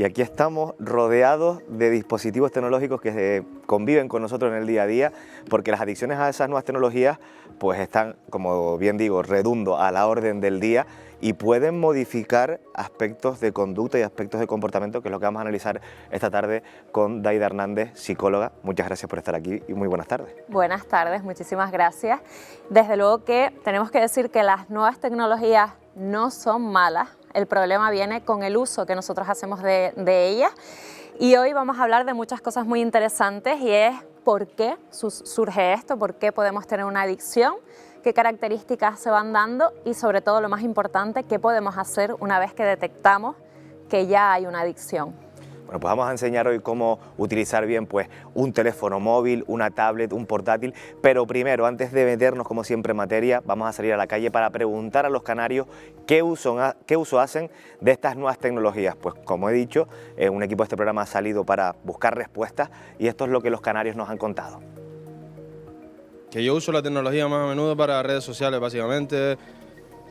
Y aquí estamos rodeados de dispositivos tecnológicos que conviven con nosotros en el día a día, porque las adicciones a esas nuevas tecnologías pues están, como bien digo, redundo a la orden del día y pueden modificar aspectos de conducta y aspectos de comportamiento, que es lo que vamos a analizar esta tarde con Daida Hernández, psicóloga. Muchas gracias por estar aquí y muy buenas tardes. Buenas tardes, muchísimas gracias. Desde luego que tenemos que decir que las nuevas tecnologías no son malas. El problema viene con el uso que nosotros hacemos de ellas, y hoy vamos a hablar de muchas cosas muy interesantes, y es por qué surge esto, por qué podemos tener una adicción, qué características se van dando y sobre todo lo más importante, qué podemos hacer una vez que detectamos que ya hay una adicción. Bueno, pues vamos a enseñar hoy cómo utilizar bien pues, un teléfono móvil, una tablet, un portátil, pero primero, antes de meternos como siempre en materia, vamos a salir a la calle para preguntar a los canarios qué uso hacen de estas nuevas tecnologías. Pues como he dicho, un equipo de este programa ha salido para buscar respuestas y esto es lo que los canarios nos han contado. Que yo uso la tecnología más a menudo para redes sociales, básicamente,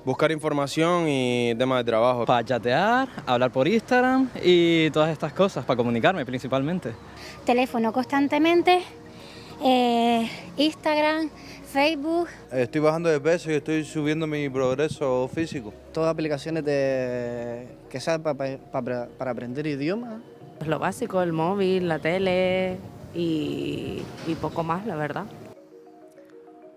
buscar información y temas de trabajo. Para chatear, hablar por Instagram y todas estas cosas, para comunicarme principalmente. Teléfono constantemente, Instagram, Facebook. Estoy bajando de peso y estoy subiendo mi progreso físico. Todas aplicaciones que sean para aprender idiomas. Lo básico, el móvil, la tele y poco más, la verdad.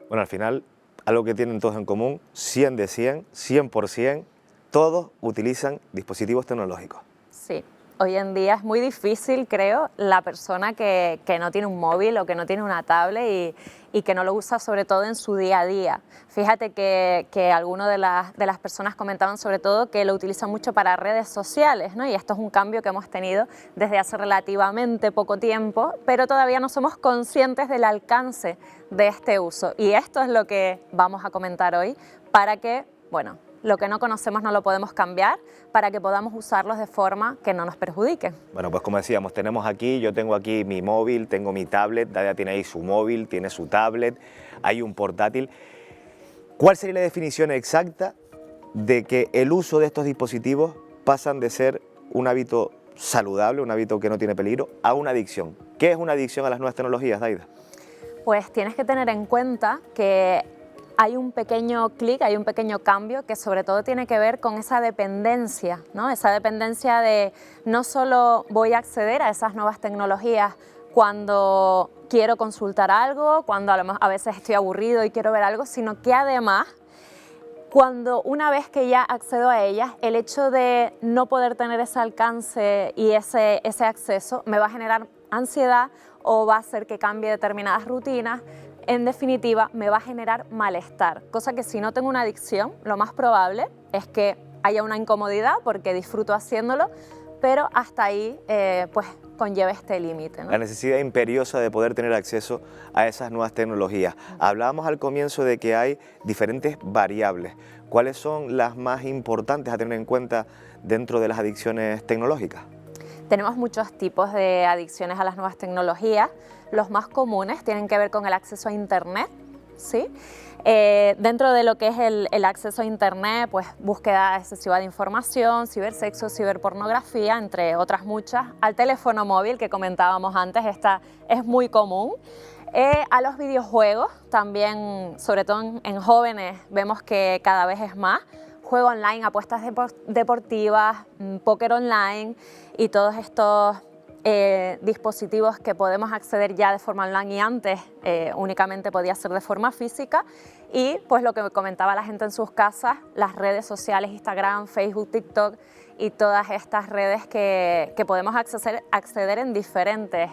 Bueno, al final, algo que tienen todos en común, 100 de 100, 100%, todos utilizan dispositivos tecnológicos. Sí, hoy en día es muy difícil, creo, la persona que no tiene un móvil o que no tiene una tablet y que no lo usa sobre todo en su día a día. Fíjate que algunas de las personas comentaban sobre todo que lo utilizan mucho para redes sociales, ¿no? Y esto es un cambio que hemos tenido desde hace relativamente poco tiempo, pero todavía no somos conscientes del alcance de este uso. Y esto es lo que vamos a comentar hoy para que, bueno, lo que no conocemos no lo podemos cambiar, para que podamos usarlos de forma que no nos perjudique. Bueno, pues como decíamos, yo tengo aquí mi móvil, tengo mi tablet, Daida tiene ahí su móvil, tiene su tablet, hay un portátil. ¿Cuál sería la definición exacta de que el uso de estos dispositivos pasan de ser un hábito saludable, un hábito que no tiene peligro, a una adicción? ¿Qué es una adicción a las nuevas tecnologías, Daida? Pues tienes que tener en cuenta que hay un pequeño clic, hay un pequeño cambio que sobre todo tiene que ver con esa dependencia, ¿no? Esa dependencia de no solo voy a acceder a esas nuevas tecnologías cuando quiero consultar algo, cuando a veces estoy aburrido y quiero ver algo, sino que además, cuando una vez que ya accedo a ellas, el hecho de no poder tener ese alcance y ese acceso me va a generar ansiedad o va a hacer que cambie determinadas rutinas. En definitiva, me va a generar malestar, cosa que si no tengo una adicción, lo más probable es que haya una incomodidad porque disfruto haciéndolo, pero hasta ahí pues conlleva este límite, ¿no? La necesidad imperiosa de poder tener acceso a esas nuevas tecnologías. Hablábamos al comienzo de que hay diferentes variables. ¿Cuáles son las más importantes a tener en cuenta dentro de las adicciones tecnológicas? Tenemos muchos tipos de adicciones a las nuevas tecnologías. Los más comunes tienen que ver con el acceso a Internet, ¿sí? Dentro de lo que es el acceso a Internet, pues búsqueda excesiva de información, cibersexo, ciberpornografía, entre otras muchas. Al teléfono móvil que comentábamos antes, esta es muy común. A los videojuegos, también, sobre todo en jóvenes, vemos que cada vez es más. Juego online, apuestas deportivas, póker online y todos estos dispositivos que podemos acceder ya de forma online y antes únicamente podía ser de forma física. Y pues lo que comentaba la gente en sus casas, las redes sociales, Instagram, Facebook, TikTok y todas estas redes que podemos acceder en diferentes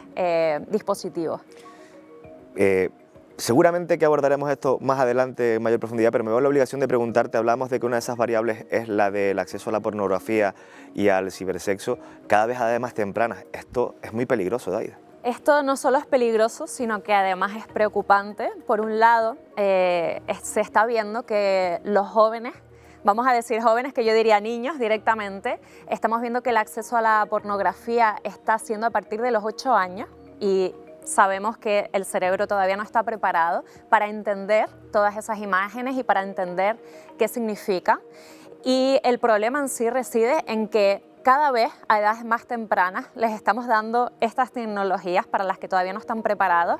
dispositivos. Seguramente que abordaremos esto más adelante en mayor profundidad, pero me veo la obligación de preguntarte, hablamos de que una de esas variables es la del acceso a la pornografía y al cibersexo, cada vez a edades más tempranas. Esto es muy peligroso, Daida. Esto no solo es peligroso, sino que además es preocupante. Por un lado, se está viendo que los jóvenes, vamos a decir jóvenes, que yo diría niños directamente, estamos viendo que el acceso a la pornografía está siendo a partir de los 8 años y sabemos que el cerebro todavía no está preparado para entender todas esas imágenes y para entender qué significa. Y el problema en sí reside en que cada vez a edades más tempranas les estamos dando estas tecnologías para las que todavía no están preparados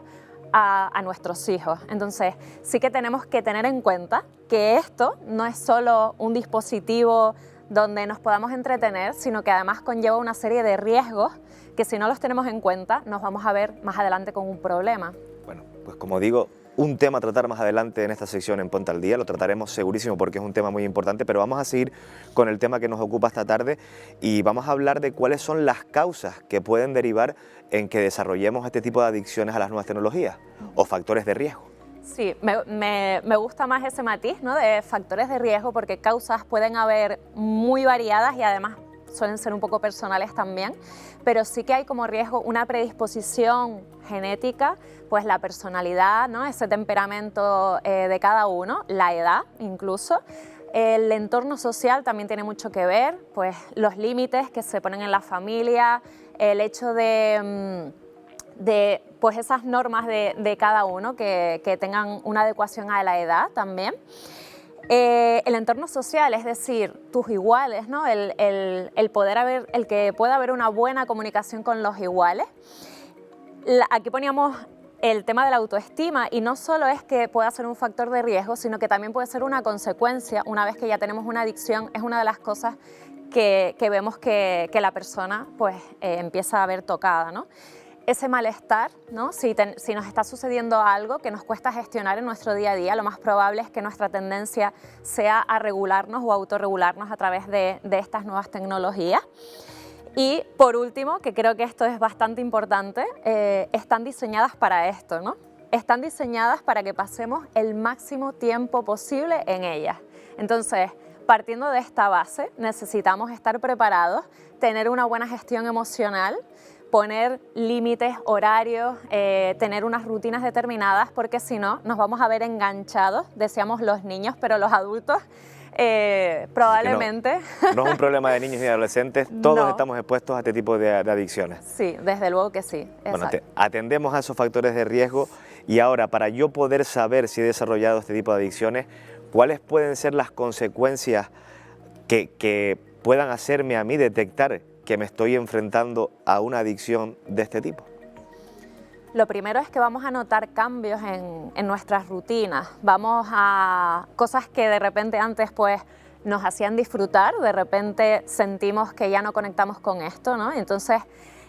a nuestros hijos. Entonces sí que tenemos que tener en cuenta que esto no es solo un dispositivo donde nos podamos entretener, sino que además conlleva una serie de riesgos que si no los tenemos en cuenta nos vamos a ver más adelante con un problema. Bueno, pues como digo, un tema a tratar más adelante en esta sección en Ponte al Día, lo trataremos segurísimo porque es un tema muy importante, pero vamos a seguir con el tema que nos ocupa esta tarde y vamos a hablar de cuáles son las causas que pueden derivar en que desarrollemos este tipo de adicciones a las nuevas tecnologías o factores de riesgo. Sí, me gusta más ese matiz, ¿no?, de factores de riesgo, porque causas pueden haber muy variadas y además suelen ser un poco personales también, pero sí que hay como riesgo una predisposición genética, pues la personalidad, ¿no?, ese temperamento de cada uno, la edad incluso. El entorno social también tiene mucho que ver, pues los límites que se ponen en la familia, el hecho de pues esas normas de cada uno que tengan una adecuación a la edad también. El entorno social, es decir, tus iguales, ¿no? el que pueda haber una buena comunicación con los iguales. Aquí poníamos el tema de la autoestima y no solo es que pueda ser un factor de riesgo, sino que también puede ser una consecuencia. Una vez que ya tenemos una adicción, es una de las cosas que vemos que la persona pues, empieza a ver tocada, ¿no? Ese malestar, ¿no? Si nos está sucediendo algo que nos cuesta gestionar en nuestro día a día, lo más probable es que nuestra tendencia sea a regularnos o autorregularnos a través de estas nuevas tecnologías. Y por último, que creo que esto es bastante importante, están diseñadas para esto, ¿no? Están diseñadas para que pasemos el máximo tiempo posible en ellas. Entonces, partiendo de esta base, necesitamos estar preparados, tener una buena gestión emocional, poner límites, horarios, tener unas rutinas determinadas, porque si no, nos vamos a ver enganchados, decíamos los niños, pero los adultos probablemente... No es un problema de niños ni adolescentes, todos No. estamos expuestos a este tipo de adicciones. Sí, desde luego que sí. Bueno, Exacto. atendemos a esos factores de riesgo y ahora, para yo poder saber si he desarrollado este tipo de adicciones, ¿cuáles pueden ser las consecuencias que puedan hacerme a mí detectar que me estoy enfrentando a una adicción de este tipo? Lo primero es que vamos a notar cambios en nuestras rutinas, vamos a cosas que de repente antes pues nos hacían disfrutar, de repente sentimos que ya no conectamos con esto, ¿no? Entonces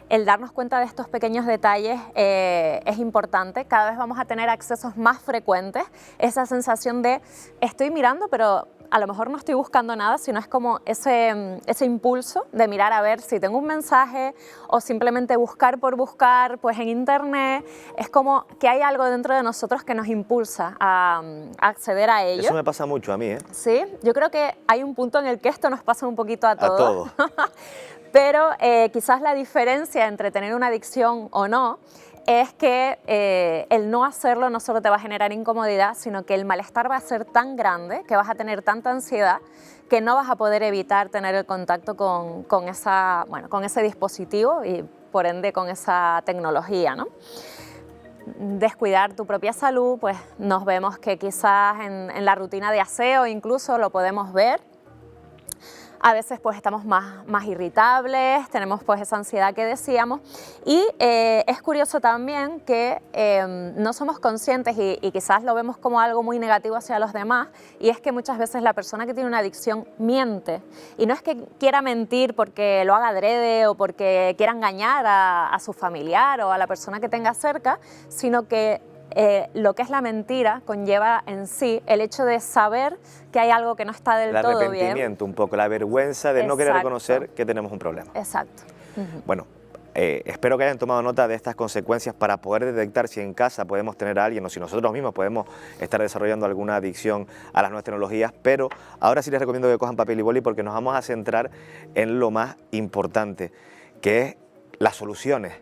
el darnos cuenta de estos pequeños detalles es importante, cada vez vamos a tener accesos más frecuentes, esa sensación de estoy mirando pero a lo mejor no estoy buscando nada, sino es como ese impulso de mirar a ver si tengo un mensaje o simplemente buscar por buscar pues en internet. Es como que hay algo dentro de nosotros que nos impulsa a acceder a ello. Eso me pasa mucho a mí, ¿eh? Sí, yo creo que hay un punto en el que esto nos pasa un poquito a todos. A todos. Pero quizás la diferencia entre tener una adicción o no es que el no hacerlo no solo te va a generar incomodidad, sino que el malestar va a ser tan grande, que vas a tener tanta ansiedad, que no vas a poder evitar tener el contacto con ese dispositivo y por ende con esa tecnología, ¿no? Descuidar tu propia salud, pues nos vemos que quizás en la rutina de aseo incluso lo podemos ver. A veces pues estamos más irritables, tenemos pues esa ansiedad que decíamos y es curioso también que no somos conscientes y quizás lo vemos como algo muy negativo hacia los demás, y es que muchas veces la persona que tiene una adicción miente, y no es que quiera mentir porque lo haga adrede o porque quiera engañar a su familiar o a la persona que tenga cerca, sino que lo que es la mentira conlleva en sí el hecho de saber que hay algo que no está del todo bien. El arrepentimiento un poco, la vergüenza de no querer Exacto. reconocer que tenemos un problema. Exacto. Bueno, espero que hayan tomado nota de estas consecuencias para poder detectar si en casa podemos tener a alguien o si nosotros mismos podemos estar desarrollando alguna adicción a las nuevas tecnologías, pero ahora sí les recomiendo que cojan papel y boli porque nos vamos a centrar en lo más importante, que es las soluciones.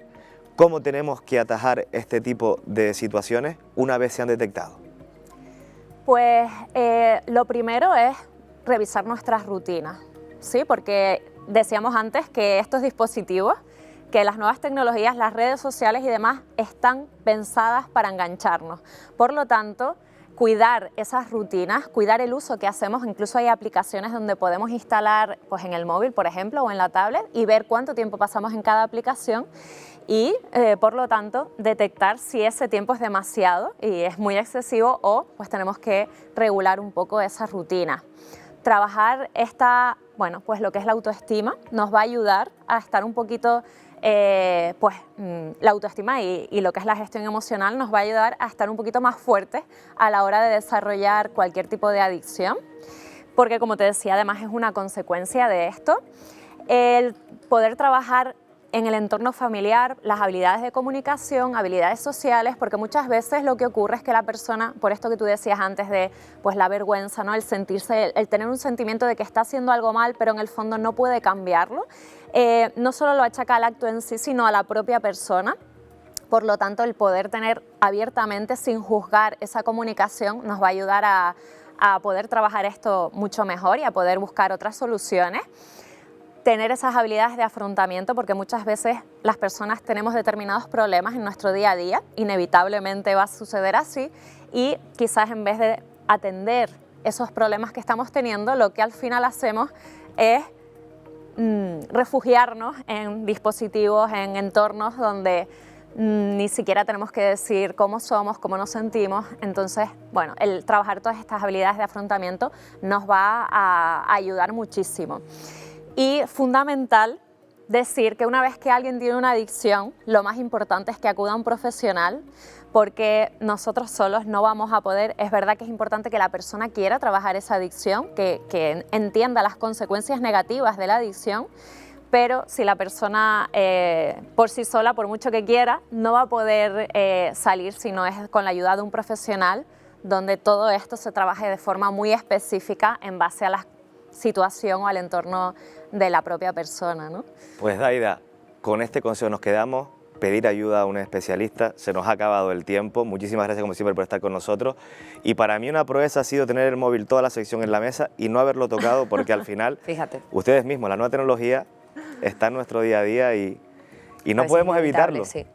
¿Cómo tenemos que atajar este tipo de situaciones una vez se han detectado? Pues lo primero es revisar nuestras rutinas, ¿sí? Porque decíamos antes que estos dispositivos, que las nuevas tecnologías, las redes sociales y demás están pensadas para engancharnos. Por lo tanto, cuidar esas rutinas, cuidar el uso que hacemos. Incluso hay aplicaciones donde podemos instalar pues, en el móvil, por ejemplo, o en la tablet y ver cuánto tiempo pasamos en cada aplicación y, por lo tanto, detectar si ese tiempo es demasiado y es muy excesivo o pues tenemos que regular un poco esa rutina. Trabajar pues lo que es la autoestima nos va a ayudar a estar un poquito, la autoestima y lo que es la gestión emocional nos va a ayudar a estar un poquito más fuertes a la hora de desarrollar cualquier tipo de adicción, porque como te decía, además es una consecuencia de esto. El poder trabajar en el entorno familiar, las habilidades de comunicación, habilidades sociales, porque muchas veces lo que ocurre es que la persona, por esto que tú decías antes de pues, la vergüenza, ¿no? El sentirse, el tener un sentimiento de que está haciendo algo mal, pero en el fondo no puede cambiarlo, no solo lo achaca al acto en sí, sino a la propia persona. Por lo tanto, el poder tener abiertamente, sin juzgar esa comunicación, nos va a ayudar a poder trabajar esto mucho mejor y a poder buscar otras soluciones. Tener esas habilidades de afrontamiento, porque muchas veces las personas tenemos determinados problemas en nuestro día a día, inevitablemente va a suceder así, y quizás en vez de atender esos problemas que estamos teniendo, lo que al final hacemos es refugiarnos en dispositivos, en entornos donde ni siquiera tenemos que decir cómo somos, cómo nos sentimos. Entonces, bueno, el trabajar todas estas habilidades de afrontamiento nos va a ayudar muchísimo. Y fundamental decir que una vez que alguien tiene una adicción, lo más importante es que acuda a un profesional, porque nosotros solos no vamos a poder. Es verdad que es importante que la persona quiera trabajar esa adicción, que entienda las consecuencias negativas de la adicción, pero si la persona por sí sola, por mucho que quiera, no va a poder salir si no es con la ayuda de un profesional, donde todo esto se trabaje de forma muy específica en base a la situación o al entorno de la propia persona, ¿no? Pues Daida, con este consejo nos quedamos, pedir ayuda a un especialista. Se nos ha acabado el tiempo. Muchísimas gracias como siempre por estar con nosotros, y para mí una proeza ha sido tener el móvil toda la sección en la mesa y no haberlo tocado, porque al final Fíjate. ustedes mismos, la nueva tecnología está en nuestro día a día y no Pues podemos inevitable, evitarlo. sí.